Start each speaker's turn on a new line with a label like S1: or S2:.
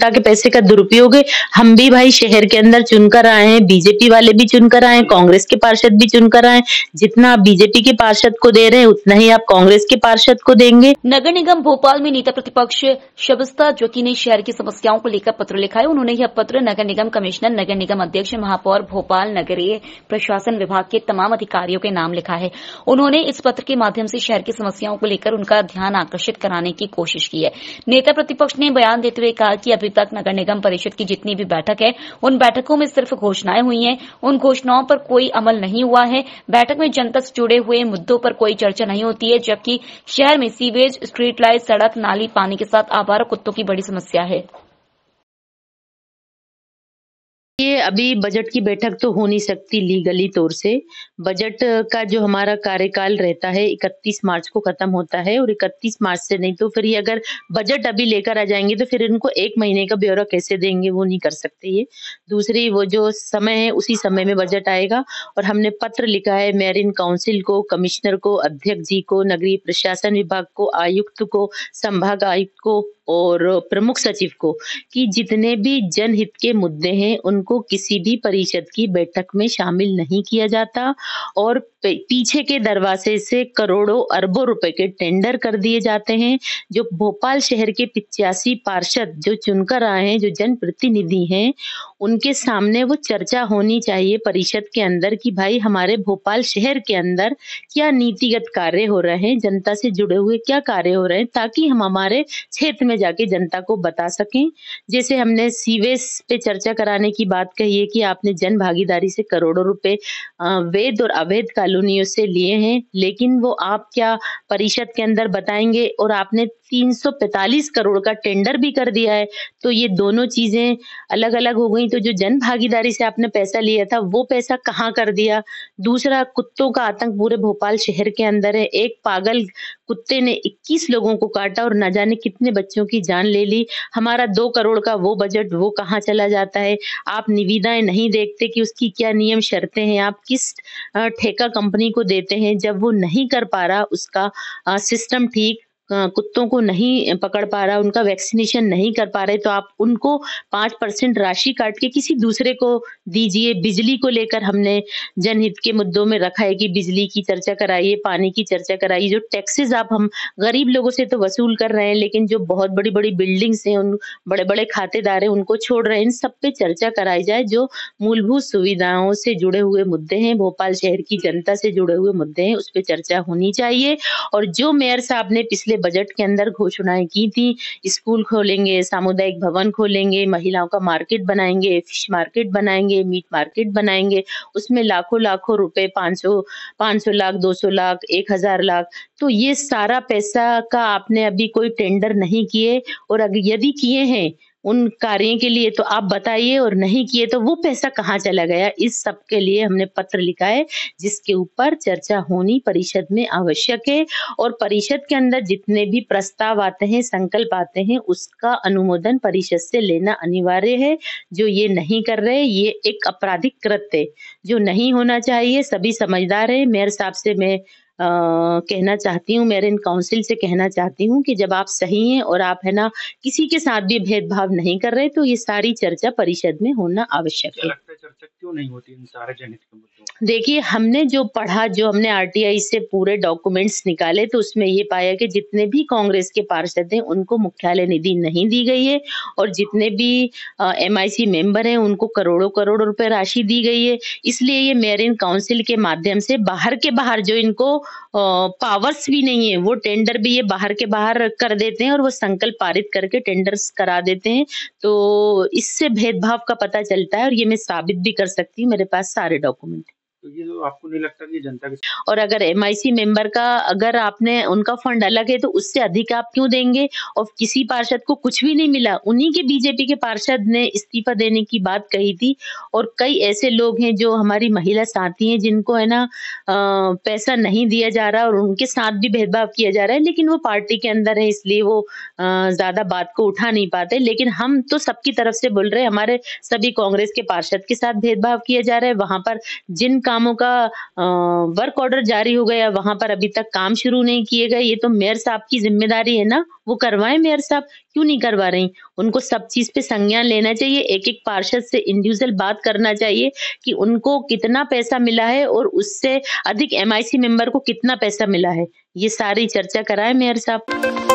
S1: जनता के पैसे का दुरुपयोग है। हम भी भाई शहर के अंदर चुनकर आए हैं, बीजेपी वाले भी चुनकर आए हैं, कांग्रेस के पार्षद भी चुनकर आए हैं। जितना आप बीजेपी के पार्षद को दे रहे हैं उतना ही आप कांग्रेस के पार्षद को देंगे।
S2: नगर निगम भोपाल में नेता प्रतिपक्ष शबस्ता ज्योति ने शहर की समस्याओं को लेकर पत्र लिखा है। उन्होंने यह पत्र नगर निगम कमिश्नर, नगर निगम अध्यक्ष, महापौर भोपाल, नगरीय प्रशासन विभाग के तमाम अधिकारियों के नाम लिखा है। उन्होंने इस पत्र के माध्यम से शहर की समस्याओं को लेकर उनका ध्यान आकर्षित कराने की कोशिश की है। नेता प्रतिपक्ष ने बयान देते हुए कहा कि अभी तक नगर निगम परिषद की जितनी भी बैठक है उन बैठकों में सिर्फ घोषणाएं हुई हैं, उन घोषणाओं पर कोई अमल नहीं हुआ है। बैठक में जनता से जुड़े हुए मुद्दों पर कोई चर्चा नहीं होती है, जबकि शहर में सीवेज, स्ट्रीट लाइट, सड़क, नाली, पानी के साथ आवारा कुत्तों की बड़ी समस्या है।
S1: ये अभी बजट की बैठक तो हो नहीं सकती लीगली तौर से। बजट का जो हमारा कार्यकाल रहता है 31 मार्च को खत्म होता है और 31 मार्च से नहीं तो फिर ये अगर बजट अभी लेकर आ जाएंगे तो फिर इनको 1 महीने का ब्यौरा कैसे देंगे, वो नहीं कर सकते ये। दूसरी वो जो समय है उसी समय में बजट आएगा और हमने पत्र लिखा है मेयरिन काउंसिल को, कमिश्नर को, अध्यक्ष जी को, नगरीय प्रशासन विभाग को, आयुक्त को, संभाग आयुक्त को और प्रमुख सचिव को कि जितने भी जनहित के मुद्दे हैं उनको किसी भी परिषद की बैठक में शामिल नहीं किया जाता और पीछे के दरवाजे से करोड़ों अरबों रुपए के टेंडर कर दिए जाते हैं। जो भोपाल शहर के 85 पार्षद जो चुनकर आए हैं, जो जनप्रतिनिधि हैं, उनके सामने वो चर्चा होनी चाहिए परिषद के अंदर कि भाई हमारे भोपाल शहर के अंदर क्या नीतिगत कार्य हो रहे हैं, जनता से जुड़े हुए क्या कार्य हो रहे हैं, ताकि हम हमारे क्षेत्र में जाके जनता को बता सकें। जैसे हमने सीवेज पे चर्चा कराने की बात कही है कि आपने जन भागीदारी से करोड़ों रुपए वैध और अवैध कॉलोनियों से लिए हैं, लेकिन वो आप क्या परिषद के अंदर बताएंगे और आपने 345 करोड़ का टेंडर भी कर दिया है। तो ये दोनों चीजें अलग अलग हो गई। तो जो जन भागीदारी से आपने पैसा लिया था वो पैसा कहाँ कर दिया। दूसरा, कुत्तों का आतंक पूरे भोपाल शहर के अंदर है। एक पागल कुत्ते ने 21 लोगों को काटा और न जाने कितने बच्चों की जान ले ली। हमारा 2 करोड़ का वो बजट वो कहाँ चला जाता है। आप निविदाएं नहीं देखते कि उसकी क्या नियम शर्तें हैं, आप किस ठेका कंपनी को देते हैं। जब वो नहीं कर पा रहा उसका सिस्टम ठीक, कुत्तों को नहीं पकड़ पा रहा, उनका वैक्सीनेशन नहीं कर पा रहे, तो आप उनको 5% राशि काट के किसी दूसरे को दीजिए। बिजली को लेकर हमने जनहित के मुद्दों में रखा है कि बिजली की चर्चा कराइए, पानी की चर्चा कराइए। जो टैक्सेस आप हम गरीब लोगों से तो वसूल कर रहे हैं, लेकिन जो बहुत बड़ी-बड़ी बिल्डिंग्स हैं, उन बड़े-बड़े खातेदार हैं, उनको छोड़ रहे हैं। इन सब पे चर्चा कराई जाए। जो मूलभूत सुविधाओं से जुड़े हुए मुद्दे हैं, भोपाल शहर की जनता से जुड़े हुए मुद्दे हैं, उस पे चर्चा होनी चाहिए। और जो मेयर साहब ने पिछले बजट के अंदर घोषणाएं की थी, स्कूल खोलेंगे, सामुदायिक भवन खोलेंगे, महिलाओं का मार्केट बनाएंगे, फिश मार्केट बनाएंगे, मीट मार्केट बनाएंगे, उसमें लाखों रुपए 500 लाख, 200 लाख, 1000 लाख, तो ये सारा पैसा का आपने अभी कोई टेंडर नहीं किए और यदि किए हैं उन कार्यों के लिए तो आप बताइए, और नहीं किए तो वो पैसा कहाँ चला गया। इस सब के लिए हमने पत्र लिखा है जिसके ऊपर चर्चा होनी परिषद में आवश्यक है और परिषद के अंदर जितने भी प्रस्ताव आते हैं, संकल्प आते हैं, उसका अनुमोदन परिषद से लेना अनिवार्य है। जो ये नहीं कर रहे, ये एक आपराधिक कृत्य है जो नहीं होना चाहिए। सभी समझदार हैं। मेयर साहब से मैं कहना चाहती हूँ, मेयरिन काउंसिल से कहना चाहती हूँ कि जब आप सही हैं और आप है ना किसी के साथ भी भेदभाव नहीं कर रहे, तो ये सारी चर्चा परिषद में होना आवश्यक है।
S3: लगता है चर्चा क्यों नहीं होती इन सारे जनहित के मुद्दों?
S1: देखिए, हमने जो पढ़ा, जो हमने आरटीआई से पूरे डॉक्यूमेंट्स निकाले, तो उसमें ये पाया कि जितने भी कांग्रेस के पार्षद हैं उनको मुख्यालय निधि नहीं दी गई है और जितने भी एमआईसी मेंबर हैं उनको करोड़ों रुपए राशि दी गई है। इसलिए ये मेयरिन काउंसिल के माध्यम से बाहर के बाहर जो इनको पावर्स भी नहीं है, वो टेंडर भी ये बाहर के बाहर कर देते हैं और वो संकल्प पारित करके टेंडर्स करा देते हैं। तो इससे भेदभाव का पता चलता है और ये मैं साबित भी कर सकती हूँ, मेरे पास सारे डॉक्यूमेंट।
S3: तो ये जो आपको नहीं लगता कि जनता के
S1: और अगर एमआईसी मेंबर का अगर आपने उनका फंड अलग है तो उससे अधिक आप क्यों देंगे? और किसी पार्षद को कुछ भी नहीं मिला। उन्हीं के बीजेपी के पार्षद ने इस्तीफा देने की बात कही थी और कई ऐसे लोग हैं जो हमारी महिला साथी हैं जिनको है ना पैसा नहीं दिया जा रहा और उनके साथ भी भेदभाव किया जा रहा है, लेकिन वो पार्टी के अंदर है इसलिए वो ज्यादा बात को उठा नहीं पाते। लेकिन हम तो सबकी तरफ से बोल रहे हैं, हमारे सभी कांग्रेस के पार्षद के साथ भेदभाव किया जा रहा है। वहां पर जिन कामों का वर्क ऑर्डर जारी हो गया, वहाँ पर अभी तक काम शुरू नहीं किए गए। ये तो मेयर साहब की ज़िम्मेदारी है ना, वो करवाएँ मेयर साहब, क्यों नहीं करवा रहीं? उनको सब चीज़ पे संज्ञान लेना चाहिए, एक-एक पार्षद से इंडिविजुअल बात करना चाहिए कि उनको कितना पैसा मिला है और उससे अधिक एमआईसी मेंबर को कितना पैसा मिला है। ये सारी चर्चा कराएँ मेयर साहब।